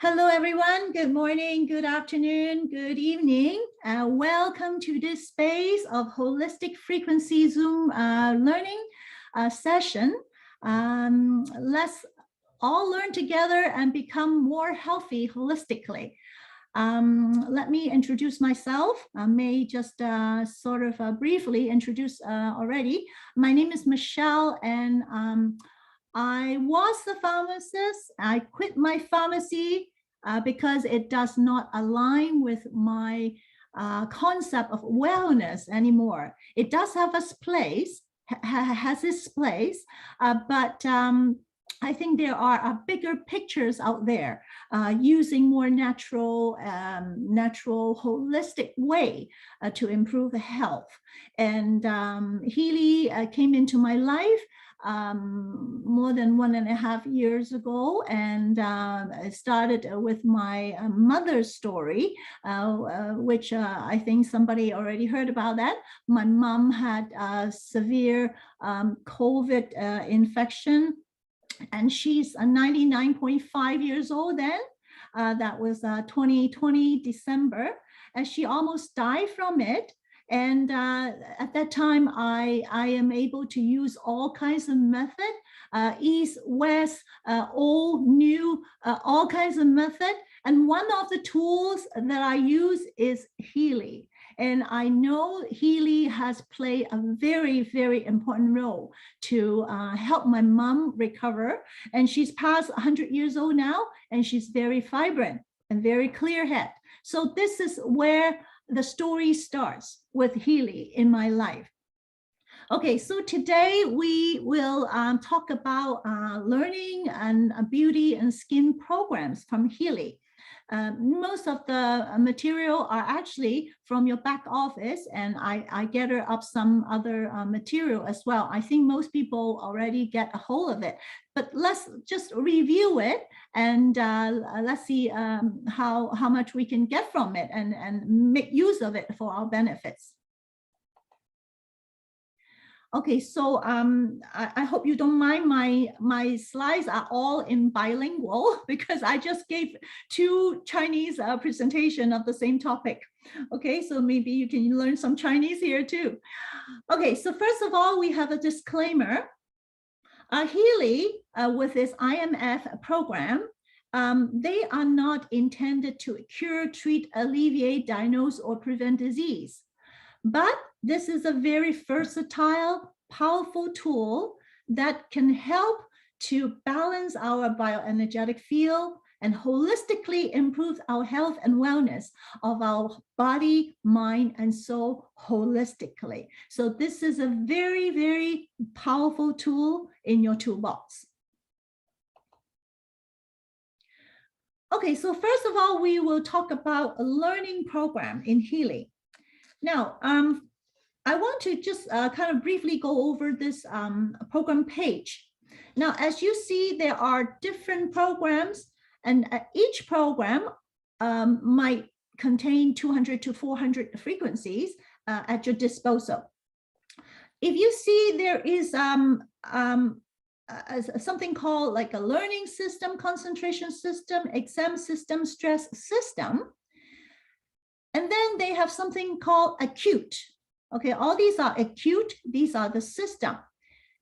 Hello, everyone. Good morning, good afternoon, good evening. Welcome to this space of Holistic Frequency Zoom learning session. Let's all learn together and become more healthy holistically. Let me introduce myself. I may just briefly introduce already. My name is Michelle, and I was the pharmacist. I quit my pharmacy because it does not align with my concept of wellness anymore. It does have its place, has its place, but I think there are bigger pictures out there using more natural, holistic way to improve health. And Healy came into my life more than 1.5 years ago, and I started with my mother's story, which I think somebody already heard about that. My mom had a severe COVID infection, and she's 99.5 years old then. That was 2020 December, and she almost died from it. And at that time, I am able to use all kinds of method, east, west, old, new, all kinds of method. And one of the tools that I use is Healy. And I know Healy has played a very, very important role to help my mom recover. And she's past 100 years old now, and she's very vibrant and very clear head. So this is where the story starts with Healy in my life. Okay, so today we will talk about learning and beauty and skin programs from Healy. Most of the material are actually from your back office, and I gather up some other material as well. I think most people already get a hold of it, but let's just review it, and let's see how much we can get from it and make use of it for our benefits. Okay, so I hope you don't mind my slides are all in bilingual because I just gave 2 Chinese presentation of the same topic. Okay, so maybe you can learn some Chinese here too. Okay, so first of all, we have a disclaimer. Healy, with this IMF program, they are not intended to cure, treat, alleviate, diagnose, or prevent disease. But this is a very versatile, powerful tool that can help to balance our bioenergetic field and holistically improve our health and wellness of our body, mind, and soul holistically. So this is a very, very powerful tool in your toolbox. Okay, so first of all, we will talk about a learning program in Healy. Now, I want to just kind of briefly go over this program page. Now, as you see, there are different programs, and each program might contain 200 to 400 frequencies at your disposal. If you see, there is something called like a learning system, concentration system, exam system, stress system. And then they have something called acute. Okay, all these are acute. These are the system.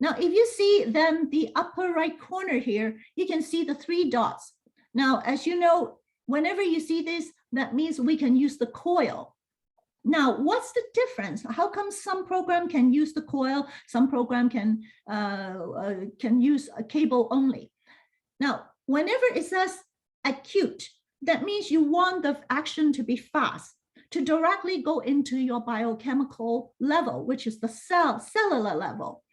Now, if you see then the upper right corner here, you can see the 3 dots. Now, as you know, whenever you see this, that means we can use the coil. Now, what's the difference? How come some program can use the coil, some program can use a cable only? Now, whenever it says acute, that means you want the action to be fast, to directly go into your biochemical level, which is the cellular level,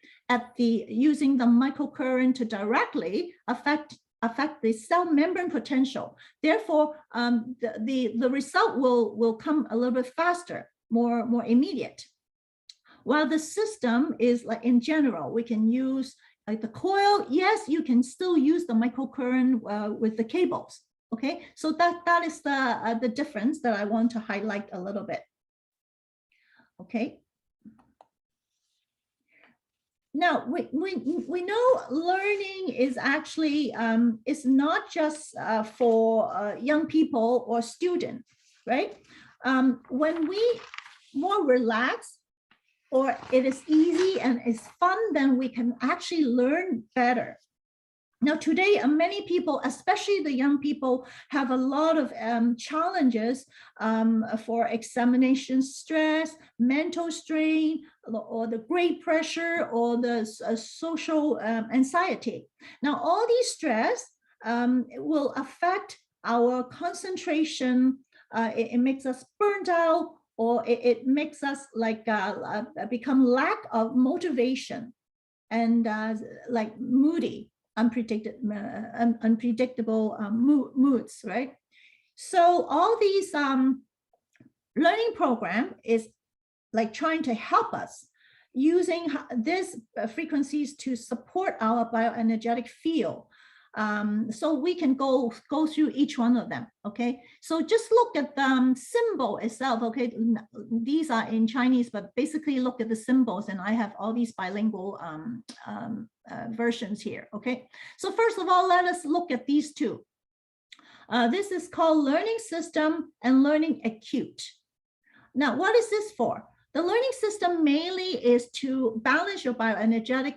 using the microcurrent to directly affect the cell membrane potential. Therefore, the result will come a little bit faster, more immediate. While the system is like in general, we can use like the coil. Yes, you can still use the microcurrent with the cables. Okay, so that is the difference that I want to highlight a little bit. Okay. Now, we know learning is actually is not just for young people or students, right? When we more relax or it is easy and it's fun, then we can actually learn better. Now, today, many people, especially the young people, have a lot of challenges for examination stress, mental strain, or the grade pressure, or the social anxiety. Now, all these stress will affect our concentration. It makes us burnt out, or it makes us like become lack of motivation and like moody, unpredictable moods, right? So all these learning program is like trying to help us using these frequencies to support our bioenergetic field. So we can go through each one of them, okay? So just look at the symbol itself, okay? These are in Chinese, but basically look at the symbols, and I have all these bilingual versions here, okay? So first of all, let us look at these two. This is called learning system and learning acute. Now, what is this for? The learning system mainly is to balance your bioenergetic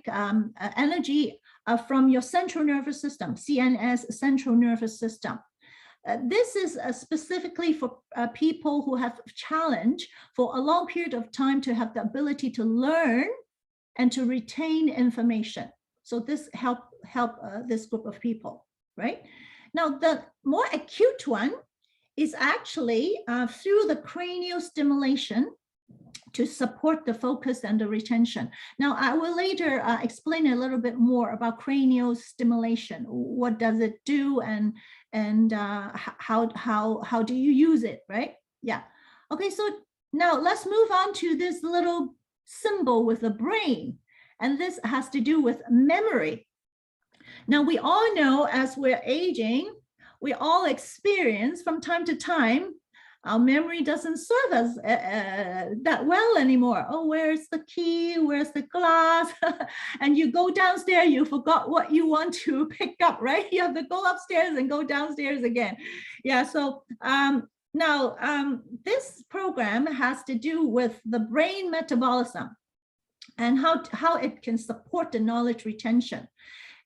energy from your central nervous system, CNS, central nervous system. This is specifically for people who have challenge for a long period of time to have the ability to learn and to retain information. So this help this group of people, right? Now, the more acute one is actually through the cranial stimulation to support the focus and the retention. Now, I will later explain a little bit more about cranial stimulation. What does it do, and how do you use it, right? Yeah. Okay, so now let's move on to this little symbol with the brain, and this has to do with memory. Now, we all know as we're aging, we all experience from time to time our memory doesn't serve us that well anymore. Oh, where's the key? Where's the glass? And you go downstairs, you forgot what you want to pick up, right? You have to go upstairs and go downstairs again. Yeah, so now this program has to do with the brain metabolism and how it can support the knowledge retention.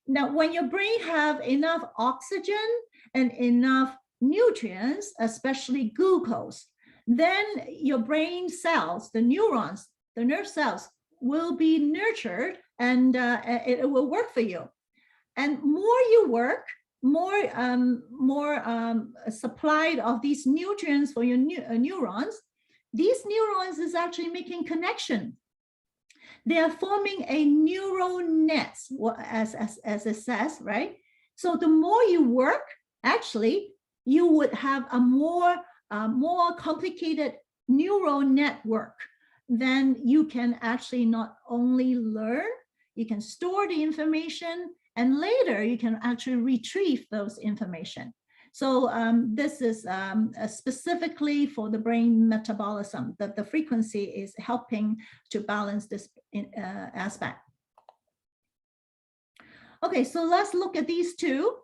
Now, when your brain have enough oxygen and enough nutrients, especially glucose, then your brain cells, the neurons, the nerve cells will be nurtured, and it will work for you. And more you work, more supplied of these nutrients for your neurons. These neurons is actually making connection. They are forming a neural net, as it says, right? So the more you work, actually, you would have a more complicated neural network. Then you can actually not only learn, you can store the information, and later you can actually retrieve those information. So this is specifically for the brain metabolism, that the frequency is helping to balance this aspect. Okay, so let's look at these two.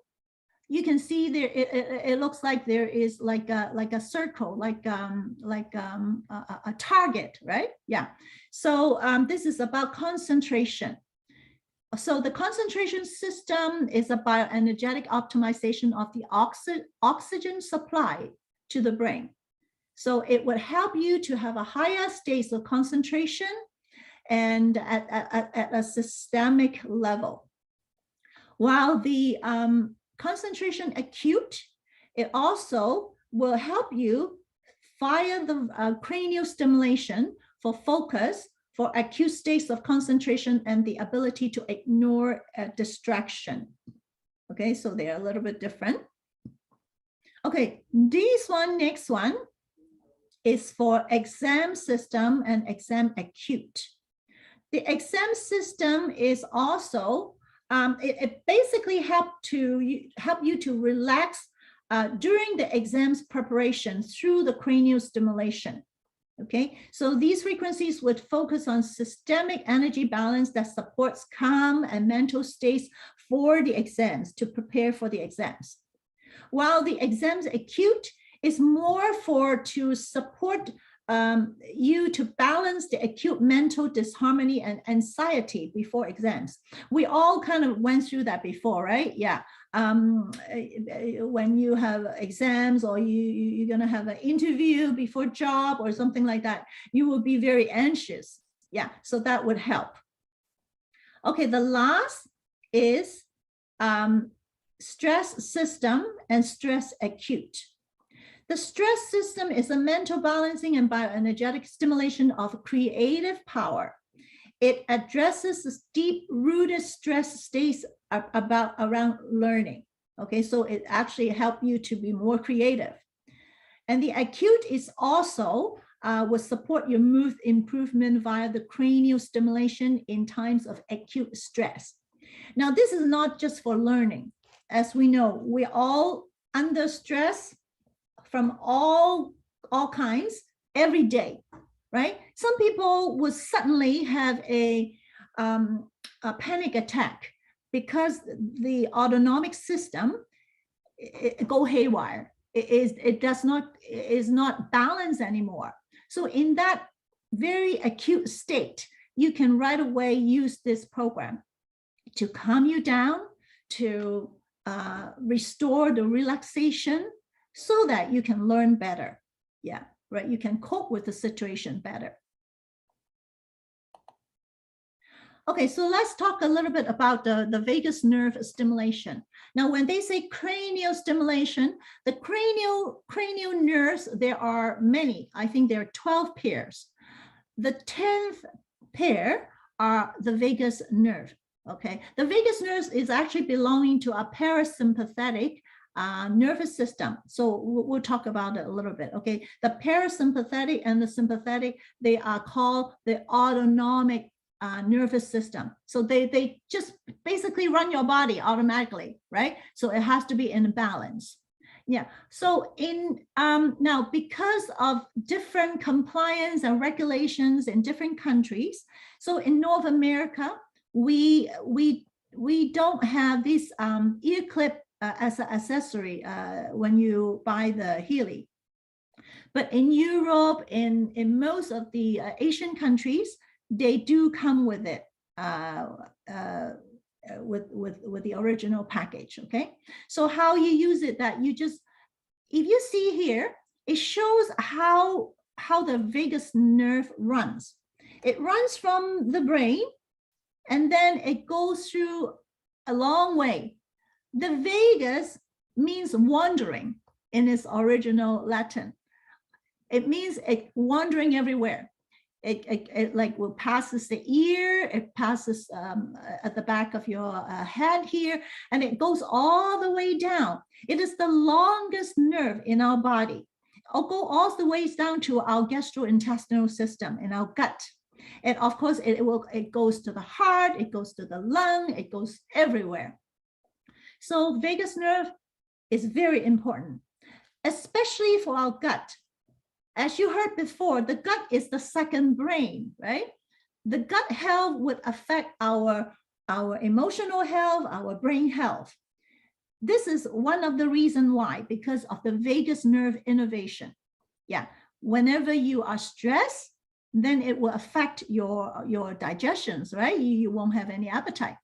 You can see there, it looks like there is like a circle, like a target, right? Yeah. So this is about concentration. So the concentration system is a bioenergetic optimization of the oxygen supply to the brain. So it would help you to have a higher state of concentration and at a systemic level. While the concentration acute, it also will help you fire the cranial stimulation for focus, for acute states of concentration, and the ability to ignore a distraction. Okay, so they're a little bit different. Okay, next one is for exam system and exam acute. The exam system is also, it basically help you to relax during the exams preparation through the cranial stimulation. Okay, so these frequencies would focus on systemic energy balance that supports calm and mental states for the exams, to prepare for the exams. While the exams acute is more to support you to balance the acute mental disharmony and anxiety before exams. We all kind of went through that before, right? Yeah. When you have exams, or you're going to have an interview before job or something like that, you will be very anxious. Yeah, so that would help. Okay, the last is stress system and stress acute. The stress system is a mental balancing and bioenergetic stimulation of creative power. It addresses this deep-rooted stress states around learning. Okay, so it actually helps you to be more creative. And the acute is also will support your mood improvement via the cranial stimulation in times of acute stress. Now, this is not just for learning. As we know, we're all under stress from all kinds every day, right? Some people will suddenly have a panic attack because the autonomic system go haywire. It is not balanced anymore. So in that very acute state, you can right away use this program to calm you down, to restore the relaxation, so that you can learn better. Yeah, right. You can cope with the situation better. Okay, so let's talk a little bit about the vagus nerve stimulation. Now, when they say cranial stimulation, the cranial nerves, there are many. I think there are 12 pairs. The 10th pair are the vagus nerve. Okay, the vagus nerve is actually belonging to a parasympathetic nervous system. So we'll talk about it a little bit. Okay, the parasympathetic and the sympathetic, they are called the autonomic nervous system. So they just basically run your body automatically, right? So it has to be in balance. Yeah. So in now, because of different compliance and regulations in different countries, so in North America, we don't have this ear clip as an accessory when you buy the Healy. But in Europe, in most of the Asian countries, they do come with it, with the original package. Okay, so how you use it, that you just, if you see here, it shows how the vagus nerve runs. It runs from the brain, and then it goes through a long way. The vagus means wandering in its original Latin. It means it wandering everywhere. It like will passes the ear, it passes at the back of your head here, and it goes all the way down. It is the longest nerve in our body. It'll go all the way down to our gastrointestinal system in our gut. And of course, it goes to the heart, it goes to the lung, it goes everywhere. So vagus nerve is very important, especially for our gut. As you heard before, the gut is the second brain, right? The gut health would affect our emotional health, our brain health. This is one of the reasons why, because of the vagus nerve innervation. Yeah, whenever you are stressed, then it will affect your digestions, right? You won't have any appetite.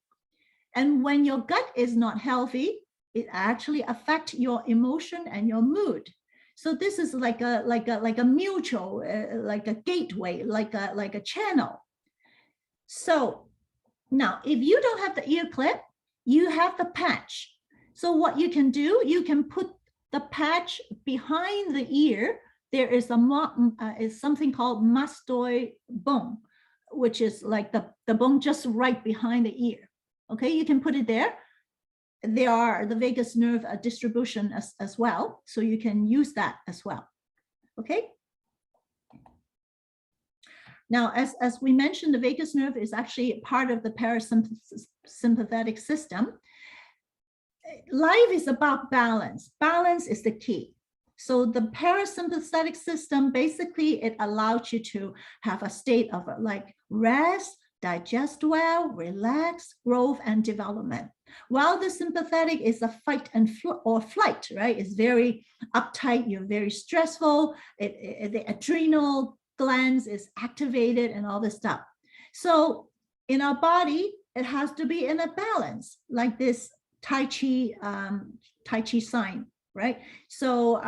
And when your gut is not healthy, it actually affects your emotion and your mood. So this is like a mutual, like a gateway, like a channel. So now, if you don't have the ear clip, you have the patch. So what you can do, you can put the patch behind the ear. There is is something called mastoid bone, which is like the bone just right behind the ear. Okay, you can put it there. There are the vagus nerve distribution as well, so you can use that as well. Okay. Now, as we mentioned, the vagus nerve is actually part of the parasympathetic system. Life is about balance. Balance is the key. So the parasympathetic system, basically, it allows you to have a state of like rest, digest well, relax, growth, and development. While the sympathetic is a fight and or flight, right? It's very uptight, you're very stressful, the adrenal glands is activated and all this stuff. So in our body, it has to be in a balance, like this Tai Chi sign, right? So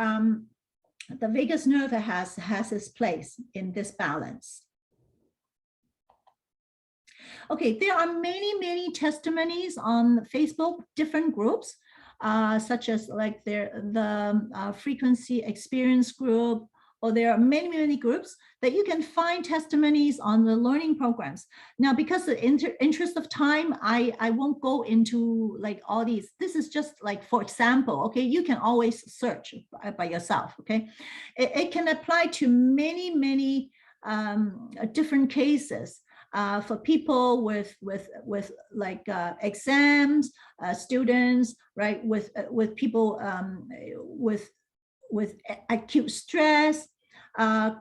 the vagus nerve has its place in this balance. Okay, there are many testimonies on Facebook, different groups, such as like the frequency experience group, or there are many groups that you can find testimonies on the learning programs. Now, because of the interest of time, I won't go into like all these. This is just like, for example, okay, you can always search by yourself, okay? It can apply to many different cases. For people with like exams, students, right? With people with acute stress,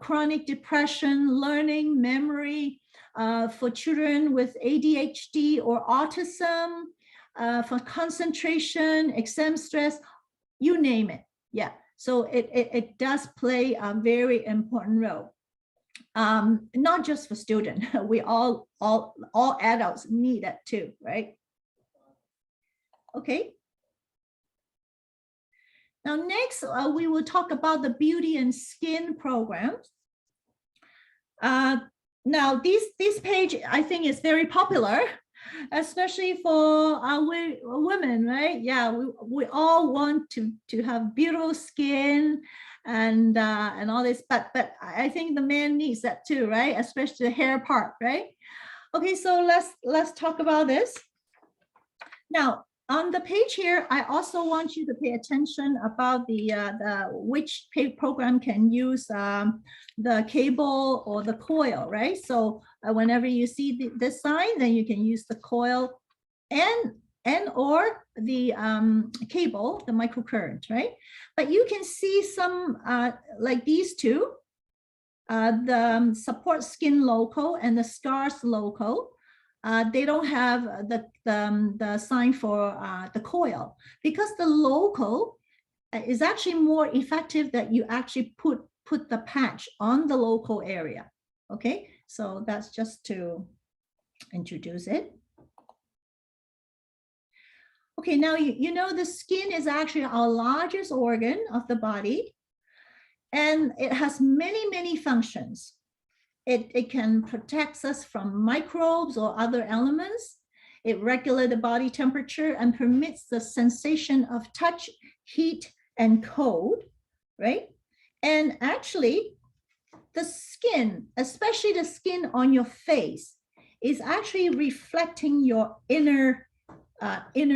chronic depression, learning, memory, for children with ADHD or autism, for concentration, exam stress, you name it. Yeah, so it does play a very important role. Not just for students, we all adults need it too, right? Okay. Now, next, we will talk about the beauty and skin programs. Now, this page, I think, is very popular, especially for women, right? Yeah, we all want to have beautiful skin and all this, but I think the man needs that too, right? Especially the hair part, right? Okay, so let's talk about this. Now, on the page here, I also want you to pay attention about the which program can use the cable or the coil, right? So whenever you see this sign, then you can use the coil and or the cable, the microcurrent, right? But you can see some like these two, the support skin local and the scars local. They don't have the sign for the coil, because the local is actually more effective that you actually put the patch on the local area. Okay, so that's just to introduce it. Okay, now you know the skin is actually our largest organ of the body, and it has many functions. It can protect us from microbes or other elements. It regulates the body temperature and permits the sensation of touch, heat, and cold, right? And actually, the skin, especially the skin on your face, is actually reflecting your inner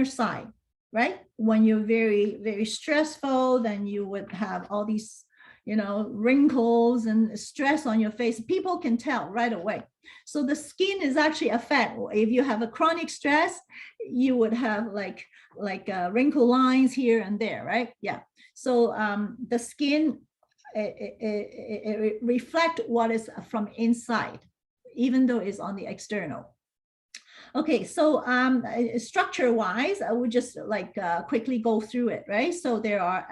side, right? When you're very stressful, then you would have all these, you know, wrinkles and stress on your face. People can tell right away. So the skin is actually affected. If you have a chronic stress, you would have like wrinkle lines here and there, right? Yeah. So the skin, it reflects what is from inside, even though it's on the external. Okay, so structure-wise, I would just like quickly go through it, right? So there are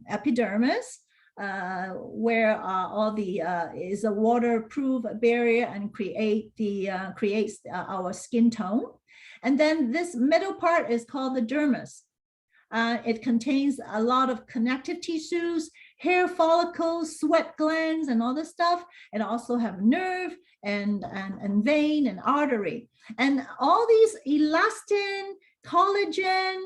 epidermis, where all the is a waterproof barrier and creates our skin tone. And then this middle part is called the dermis. It contains a lot of connective tissues, hair follicles, sweat glands, and all this stuff. It also have nerve and vein and artery. And all these elastin, collagen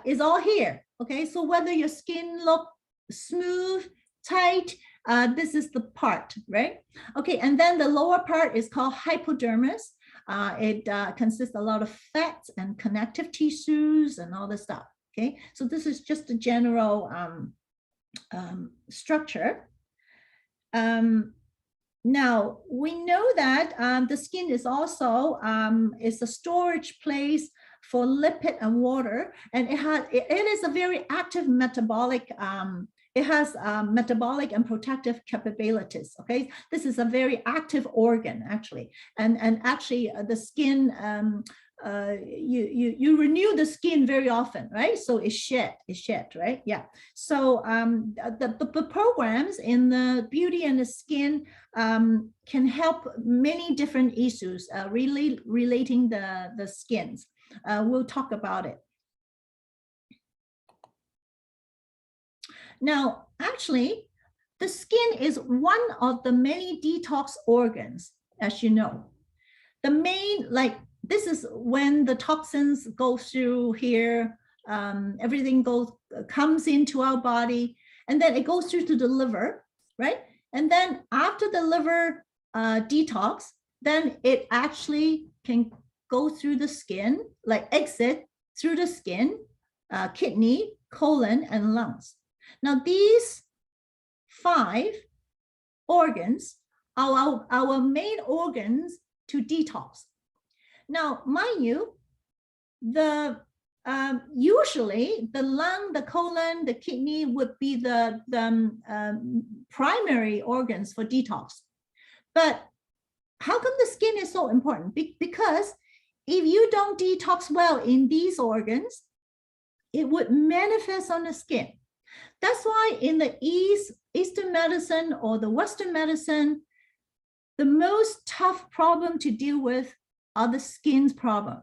is all here. Okay, so whether your skin look smooth, tight, this is the part, right? Okay, and then the lower part is called hypodermis. It consists a lot of fats and connective tissues and all this stuff. Okay, so this is just a general structure. Now we know that the skin is also is a storage place for lipid and water, and it is a very active metabolic It has metabolic and protective capabilities. Okay, this is a very active organ actually, and actually the skin. You renew the skin very often, right? So it's shed, right? Yeah. So the programs in the beauty and the skin can help many different issues relating the skins. We'll talk about it. Now, actually, the skin is one of the many detox organs, as you know. The main, like, this is when the toxins go through here, everything comes into our body, and then it goes through to the liver, right? And then after the liver detox, then it actually can go through the skin, like exit through the skin, kidney, colon, and lungs. Now, these 5 organs are our main organs to detox. Now, mind you, usually the lung, the colon, the kidney would be the primary organs for detox. But how come the skin is so important? Because if you don't detox well in these organs, it would manifest on the skin. That's why in the Eastern medicine or the Western medicine, the most tough problem to deal with are the skin's problem,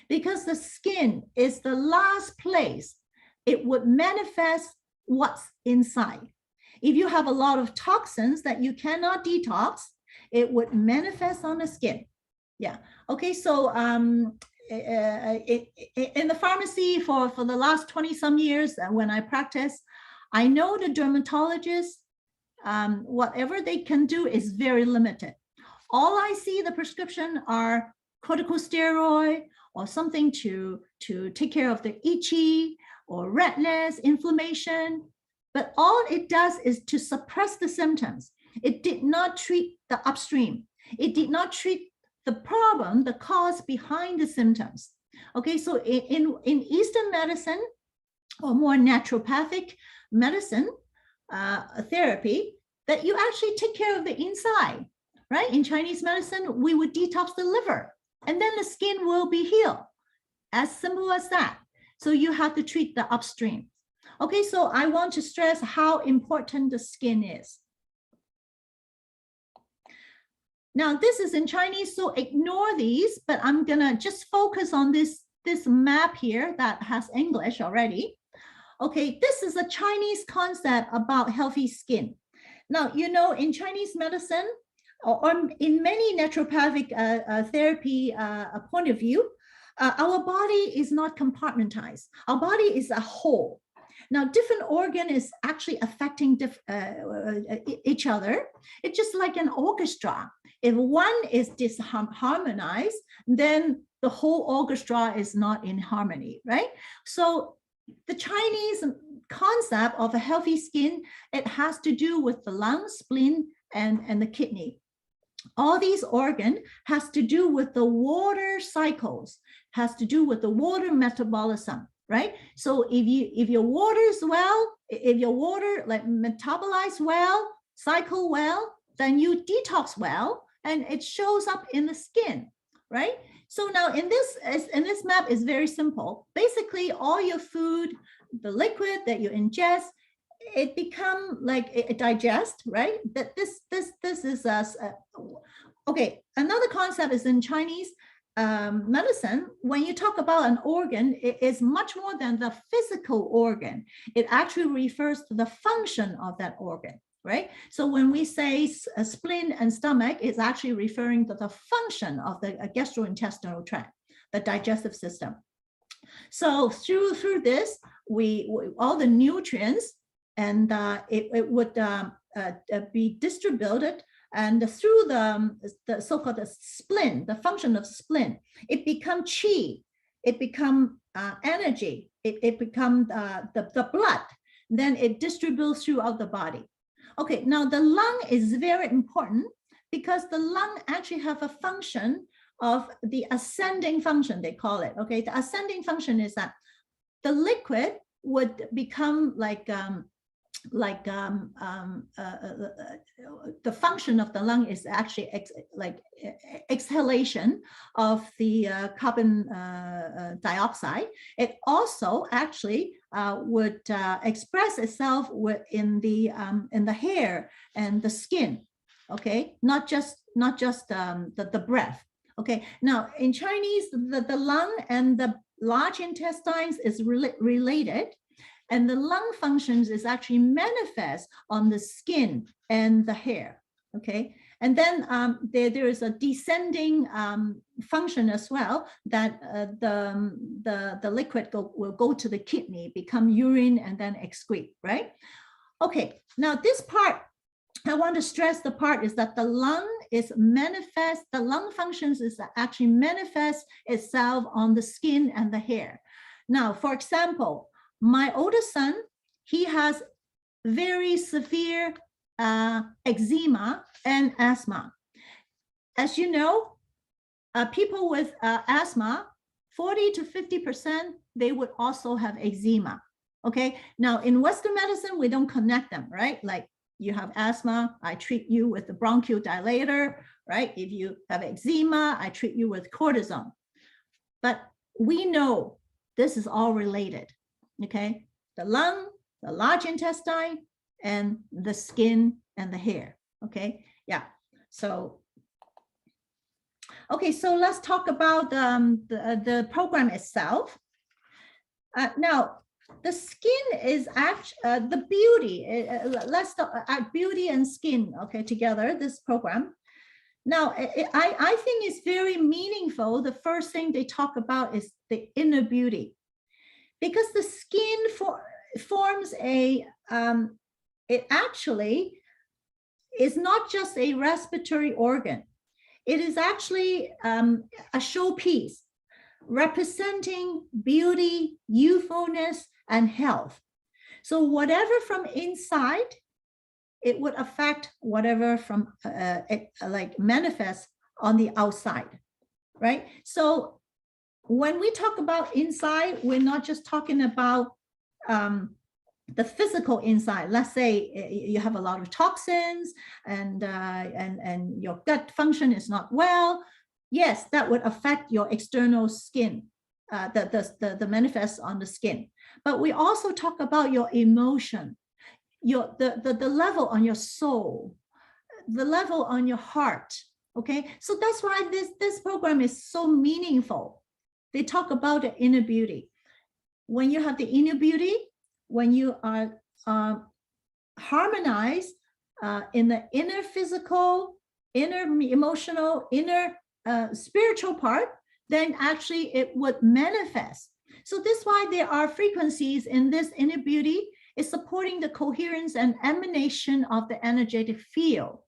because the skin is the last place it would manifest what's inside. If you have a lot of toxins that you cannot detox, it would manifest on the skin. Yeah. Okay. So in the pharmacy for the last 20 some years when I practice, I know the dermatologists, whatever they can do is very limited. All I see the prescription are corticosteroid or something to take care of the itchy or redness, inflammation. But all it does is to suppress the symptoms. It did not treat the upstream. It did not treat the problem, the cause behind the symptoms. Okay, so in Eastern medicine or more naturopathic medicine therapy, that you actually take care of the inside, right? In Chinese medicine, we would detox the liver and then the skin will be healed. As simple as that. So you have to treat the upstream. Okay, so I want to stress how important the skin is. Now, this is in Chinese, so ignore these, but I'm gonna just focus on this map here that has English already. Okay, this is a Chinese concept about healthy skin. Now, you know, in Chinese medicine, or in many naturopathic therapy point of view, our body is not compartmentized. Our body is a whole. Now, different organ is actually affecting each other. It's just like an orchestra. If one is disharmonized, then the whole orchestra is not in harmony, right? So the Chinese concept of a healthy skin, it has to do with the lung, spleen, and the kidney. All these organs has to do with the water cycles, has to do with the water metabolism, right? So if your water is well, if your water like metabolize well, cycle well, then you detox well, and it shows up in the skin, right? So now in this map is very simple. Basically, all your food, the liquid that you ingest, it become like it digests, right? That this is okay. Another concept is in Chinese medicine. When you talk about an organ, it is much more than the physical organ. It actually refers to the function of that organ, right? So when we say spleen and stomach, it's actually referring to the function of the gastrointestinal tract, the digestive system. So through this, we all the nutrients, and it would be distributed, and through the so-called the spleen, the function of spleen, it become qi, it become energy, it become the blood, then it distributes throughout the body. Okay, now the lung is very important because the lung actually have a function of the ascending function, they call it. Okay, the ascending function is that the liquid would become like like the function of the lung is actually exhalation of the carbon dioxide. It also actually would express itself in the hair and the skin. Okay, not just the breath. Okay, now in Chinese, the lung and the large intestines is related. And the lung functions is actually manifest on the skin and the hair, okay? And then there is a descending function as well, that the liquid will go to the kidney, become urine, and then excrete, right? Okay, now this part, I want to stress the part is that the lung is manifest, the lung functions is actually manifest itself on the skin and the hair. Now, for example, my oldest son, he has very severe eczema and asthma. As you know, people with asthma, 40 to 50%, they would also have eczema. Okay, now in Western medicine, we don't connect them, right? Like you have asthma, I treat you with the bronchodilator, right? If you have eczema, I treat you with cortisone. But we know this is all related. Okay, the lung, the large intestine, and the skin and the hair. Okay, yeah. So, okay, so let's talk about the program itself. Now, the skin is actually the beauty. Let's talk beauty and skin. Okay, together this program. Now, I think it's very meaningful. The first thing they talk about is the inner beauty. Because the skin forms it actually is not just a respiratory organ. It is actually a showpiece representing beauty, youthfulness, and health. So whatever from inside, it would affect whatever from like manifests on the outside, right? So when we talk about inside, we're not just talking about the physical inside. Let's say you have a lot of toxins and your gut function is not well. Yes, that would affect your external skin, the manifest on the skin. But we also talk about your emotion, the level on your soul, the level on your heart. Okay, so that's why this program is so meaningful. They talk about the inner beauty. When you have the inner beauty, when you are harmonized in the inner physical, inner emotional, inner spiritual part, then actually it would manifest. So this is why there are frequencies in this inner beauty is supporting the coherence and emanation of the energetic field.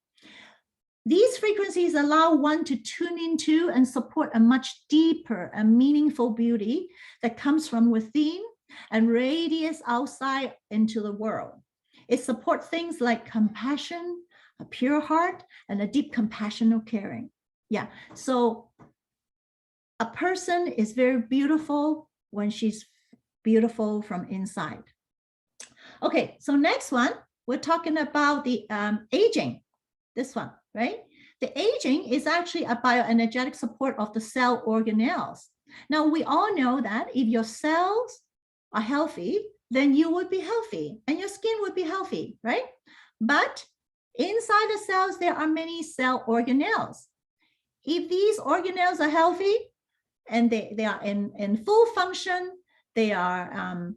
These frequencies allow one to tune into and support a much deeper and meaningful beauty that comes from within and radiates outside into the world. It supports things like compassion, a pure heart, and a deep compassion of caring. Yeah, so a person is very beautiful when she's beautiful from inside. Okay, so next one, we're talking about the aging, this one, right? The aging is actually a bioenergetic support of the cell organelles. Now, we all know that if your cells are healthy, then you would be healthy and your skin would be healthy, right? But inside the cells, there are many cell organelles. If these organelles are healthy and they are in full function, they are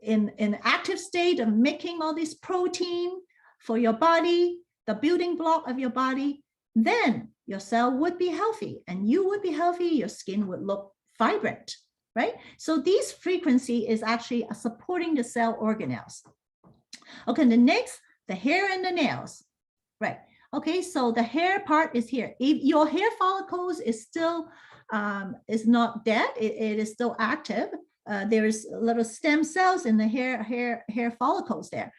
in active state of making all this protein for your body, the building block of your body, then your cell would be healthy and you would be healthy, your skin would look vibrant, right? So this frequency is actually supporting the cell organelles. Okay, the next, the hair and the nails, right? Okay, so the hair part is here. If your hair follicles is still is not dead, it is still active. There is little stem cells in the hair follicles there.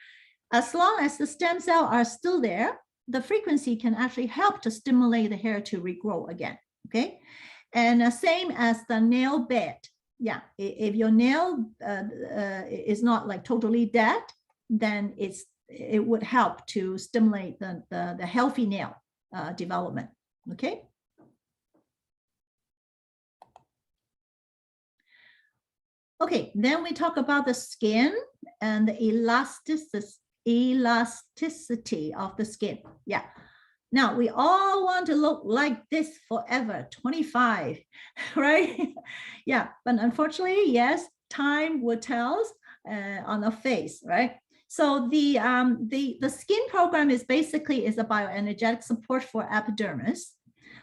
As long as the stem cells are still there, the frequency can actually help to stimulate the hair to regrow again, okay? And same as the nail bed. Yeah, if your nail is not like totally dead, then it would help to stimulate the healthy nail development. Okay. Okay, then we talk about the skin and the elasticity of the skin. Yeah. Now, we all want to look like this forever, 25, right? Yeah, but unfortunately, yes, time will tell on the face, right? So the skin program is basically a bioenergetic support for epidermis,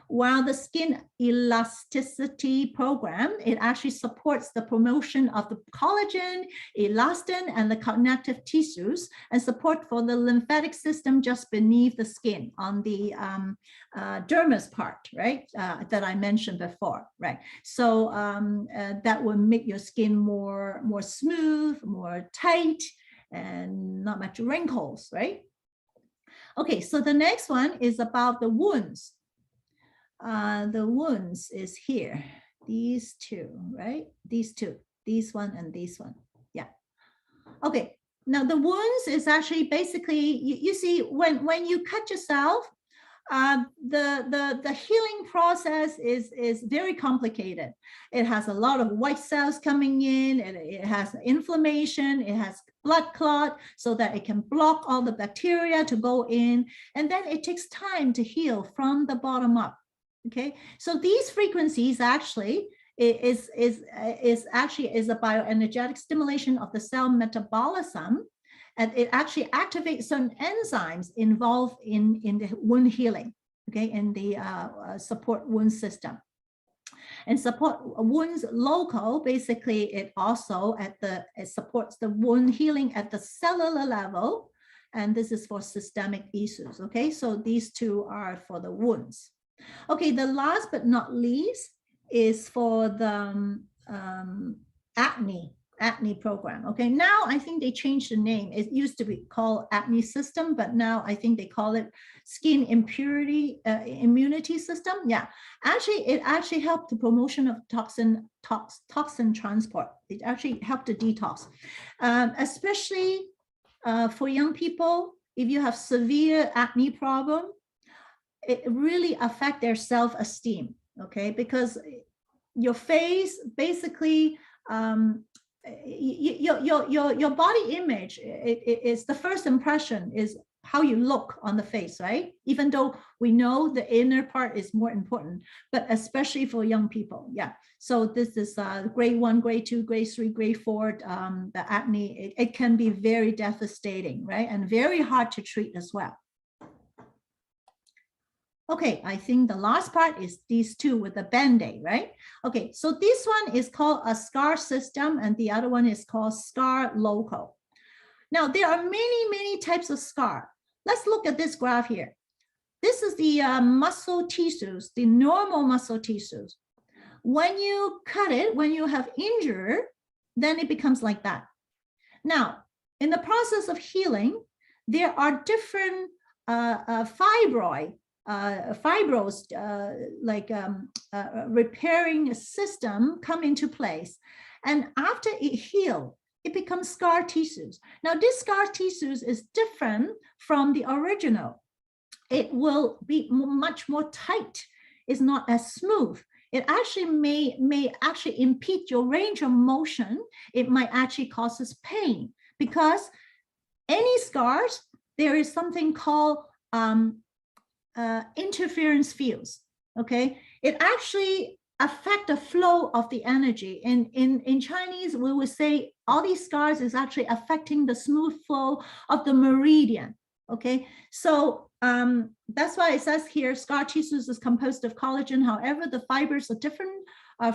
while the skin elasticity program, it actually supports the promotion of the collagen, elastin, and the connective tissues, and support for the lymphatic system just beneath the skin on the dermis part, right? That I mentioned before, right? So that will make your skin more smooth, more tight, and not much wrinkles, right? Okay, so the next one is about the wounds. The wounds is here, these two, right? These two, this one and this one. Yeah. Okay. Now the wounds is actually basically, you see, when you cut yourself, the healing process is very complicated. It has a lot of white cells coming in, and it has inflammation, it has blood clot, so that it can block all the bacteria to go in, and then it takes time to heal from the bottom up. Okay, so these frequencies actually is a bioenergetic stimulation of the cell metabolism, and it actually activates certain enzymes involved in the wound healing, okay, in the support wound system. And support wounds local, basically it also it supports the wound healing at the cellular level, and this is for systemic issues. Okay, so these two are for the wounds. Okay, the last but not least is for the acne program. Okay, now I think they changed the name. It used to be called acne system, but now I think they call it skin impurity immunity system. Yeah, actually, it actually helped the promotion of toxin transport. It actually helped the detox, especially for young people. If you have severe acne problem, it really affects their self-esteem, okay? Because your face, basically, your body image, it is the first impression is how you look on the face, right? Even though we know the inner part is more important, but especially for young people, yeah. So this is grade 1, grade 2, grade 3, grade 4, the acne, it can be very devastating, right? And very hard to treat as well. Okay, I think the last part is these two with the Band-Aid, right? Okay, so this one is called a scar system, and the other one is called scar local. Now, there are many types of scar. Let's look at this graph here. This is the muscle tissues, the normal muscle tissues. When you cut it, when you have injured, then it becomes like that. Now, in the process of healing, there are different fibrous repairing system come into place, and after it heals, it becomes scar tissues. Now this scar tissues is different from the original. It will be much more tight. It's not as smooth. It actually may actually impede your range of motion. It might actually causes pain, because any scars, there is something called interference fields. Okay, it actually affect the flow of the energy. In Chinese, we would say all these scars is actually affecting the smooth flow of the meridian. Okay, so that's why it says here scar tissues is composed of collagen. However, the fibers are different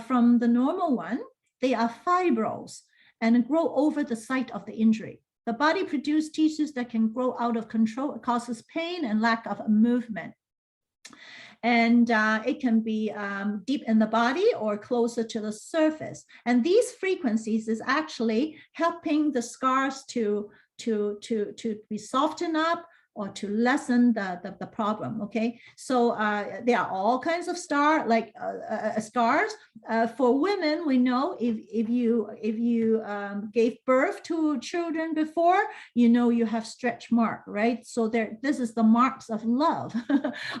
from the normal one. They are fibrous and grow over the site of the injury. The body produces tissues that can grow out of control. It causes pain and lack of movement. And it can be deep in the body or closer to the surface. And these frequencies is actually helping the scars to be softened up, or to lessen the problem. Okay, so there are all kinds of scars. For women, we know if you gave birth to children before, you know you have stretch mark, right? So this is the marks of love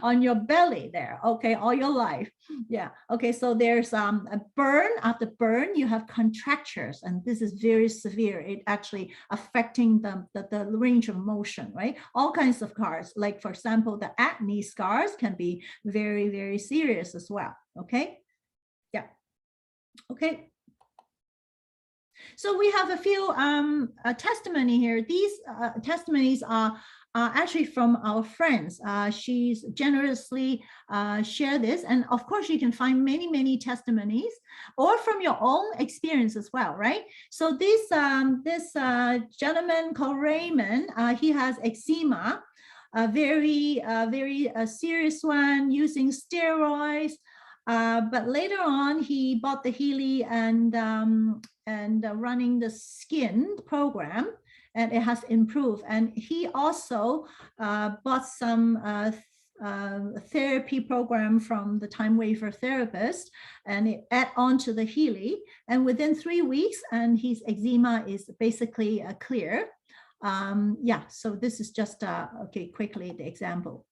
on your belly there. Okay, all your life. Yeah. Okay, so there's a burn. After burn, you have contractures, and this is very severe. It actually affecting the range of motion, right? All kinds of scars, like for example, the acne scars can be very, very serious as well. Okay. Yeah. Okay. So we have a few testimony here. These testimonies are actually from our friends. She's generously shared this, and of course you can find many testimonies, or from your own experience as well, right? So this gentleman called Raymond, he has eczema, a very serious one, using steroids. But later on, he bought the Healy and running the skin program, and it has improved. And he also bought some therapy program from the time waver therapist, and it add on to the Healy. And within 3 weeks, and his eczema is basically clear. Yeah, so this is just okay, quickly the example.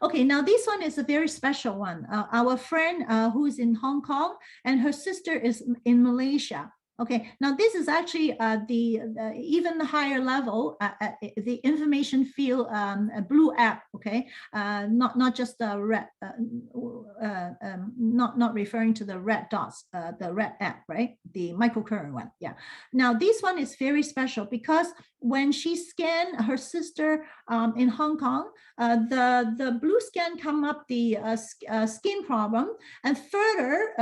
Okay, now this one is a very special one. Our friend who is in Hong Kong, and her sister is in Malaysia. Okay, now this is actually the even higher level, the information field blue app. Okay, not just the red, not referring to the red dots, the red app, right? The microcurrent one. Yeah. Now this one is very special because when she scanned her sister in Hong Kong, the blue scan come up the skin problem, and further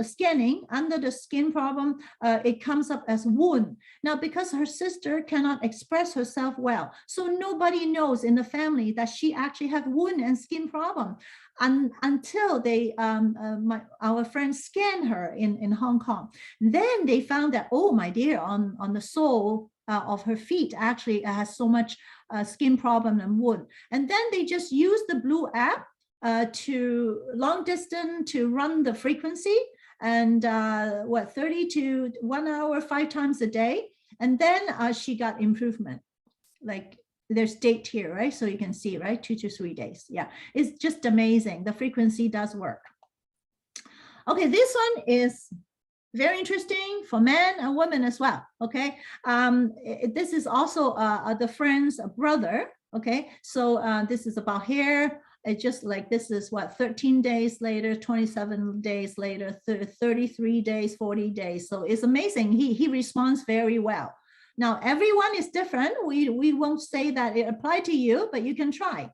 scanning under the skin problem, it comes up as wound. Now, because her sister cannot express herself well, so nobody knows in the family that she actually have wound and skin problem until they our friends scanned her in Hong Kong. Then they found that, oh my dear, on the sole of her feet actually has so much skin problem and wound. And then they just use the blue app to long distance to run the frequency, and 30 to 1 hour 5 times a day, and then she got improvement. Like there's date here, right? So you can see, right, 2 to 3 days. Yeah, it's just amazing. The frequency does work. Okay, this one is very interesting for men and women as well. Okay, this is also the friend's brother. Okay, so this is about hair. It's just like, this is what, 13 days later, 27 days later, 33 days, 40 days. So it's amazing. He responds very well. Now, everyone is different. We won't say that it applied to you, but you can try.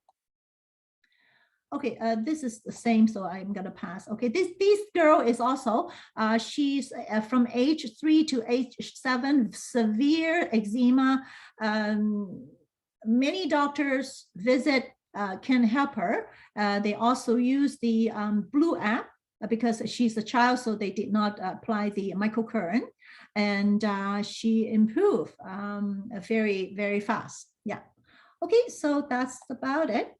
Okay, this is the same, so I'm gonna pass. Okay, this girl is also, she's from age 3 to age 7, severe eczema. Many doctors visit can help her. They also use the blue app because she's a child, so they did not apply the microcurrent, and she improved very, very fast. Yeah. Okay, so that's about it.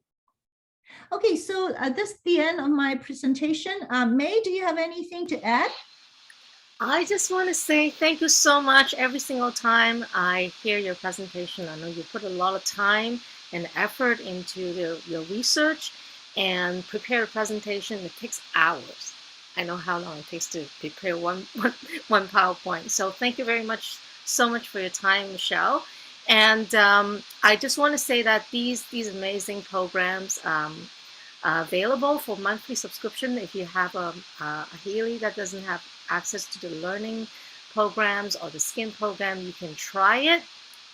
Okay, so this is the end of my presentation. May, do you have anything to add? I just want to say thank you so much. Every single time I hear your presentation, I know you put a lot of time and effort into your research and prepare a presentation. It takes hours. I know how long it takes to prepare one PowerPoint. So thank you very much, so much for your time, Michelle. And I just want to say that these amazing programs are available for monthly subscription. If you have a Healy that doesn't have access to the learning programs or the skin program, you can try it.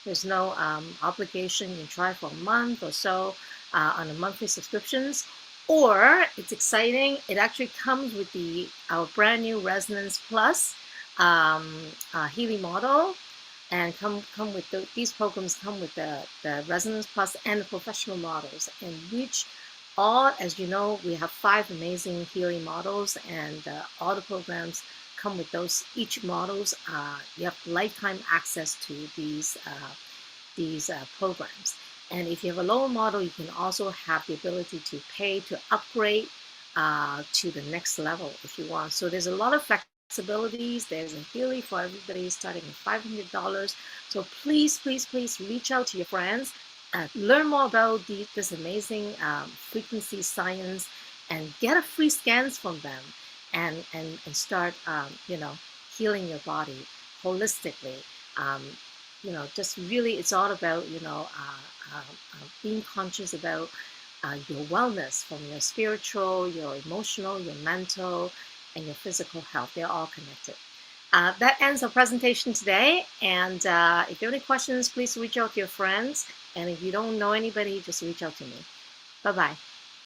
There's no obligation. You can try for a month or so on a monthly subscriptions. Or it's exciting, it actually comes with our brand new Resonance Plus Healy model, and these programs come with the Resonance Plus and the professional models, and which all, as you know, we have 5 amazing Healy models, and all the programs come with those. Each models, you have lifetime access to these programs. And if you have a lower model, you can also have the ability to pay to upgrade to the next level if you want. So there's a lot of flexibilities. There's a Healy for everybody starting at $500. So please, please, please reach out to your friends, learn more about this amazing frequency science, and get a free scans from them, and start healing your body holistically. Um, just really, it's all about being conscious about your wellness, from your spiritual, your emotional, your mental, and your physical health. They're all connected. That ends our presentation today. And if you have any questions, please reach out to your friends. And if you don't know anybody, just reach out to me. Bye-bye.